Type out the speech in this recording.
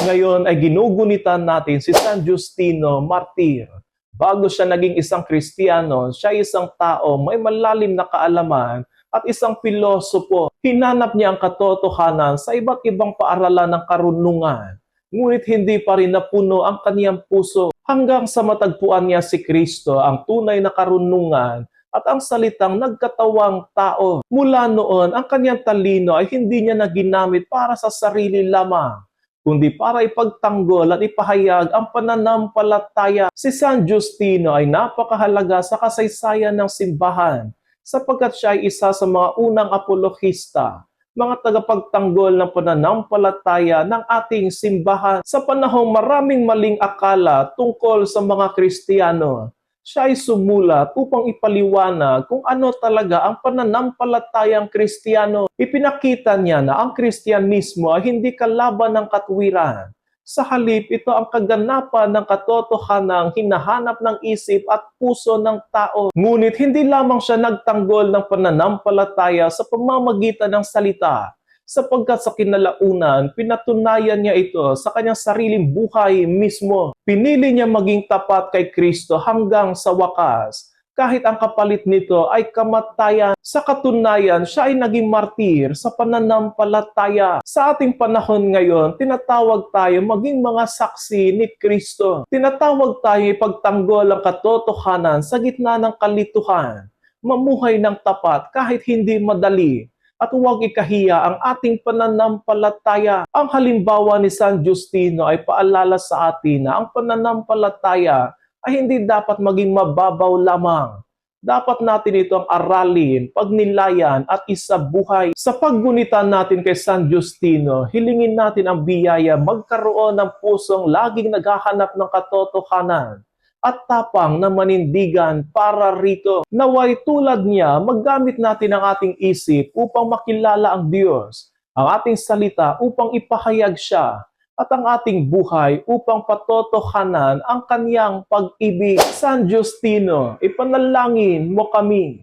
Ngayon ay ginugunitan natin si San Justino Martir. Bago siya naging isang Kristiyano, siya ay isang tao may malalim na kaalaman at isang pilosopo. Hinanap niya ang katotohanan sa iba't ibang paaralan ng karunungan. Ngunit hindi pa rin napuno ang kaniyang puso hanggang sa matagpuan niya si Kristo, ang tunay na karunungan at ang salitang nagkatawang tao. Mula noon, ang kaniyang talino ay hindi niya na ginamit para sa sarili lamang, kundi para ipagtanggol at ipahayag ang pananampalataya. Si San Justino ay napakahalaga sa kasaysayan ng simbahan sapagkat siya ay isa sa mga unang apologista, mga tagapagtanggol ng pananampalataya ng ating simbahan. Sa panahong maraming maling akala tungkol sa mga Kristiyano, siya ay sumulat upang ipaliwanag kung ano talaga ang pananampalatayang Kristiyano. Ipinakita niya na ang Kristyanismo ay hindi kalaban ng katwiran. Sa halip, ito ang kaganapan ng katotohanang hinahanap ng isip at puso ng tao. Ngunit hindi lamang siya nagtanggol ng pananampalataya sa pamamagitan ng salita, sapagkat sa kinalaunan, pinatunayan niya ito sa kanyang sariling buhay mismo. Pinili niya maging tapat kay Kristo hanggang sa wakas, kahit ang kapalit nito ay kamatayan. Sa katunayan, siya ay naging martir sa pananampalataya. Sa ating panahon ngayon, tinatawag tayo maging mga saksi ni Kristo. Tinatawag tayo ipagtanggol ang katotohanan sa gitna ng kalituhan, mamuhay ng tapat kahit hindi madali, at huwag ikahiya ang ating pananampalataya. Ang halimbawa ni San Justino ay paalala sa atin na ang pananampalataya ay hindi dapat maging mababaw lamang. Dapat natin itong aralin, pagnilayan at isabuhay. Sa paggunitan natin kay San Justino, hilingin natin ang biyaya magkaroon ng pusong laging naghahanap ng katotohanan at tapang na manindigan para rito. Naway tulad niya, maggamit natin ang ating isip upang makilala ang Diyos, ang ating salita upang ipahayag siya, at ang ating buhay upang patotohanan ang kaniyang pag-ibig. San Justino, ipanalangin mo kami.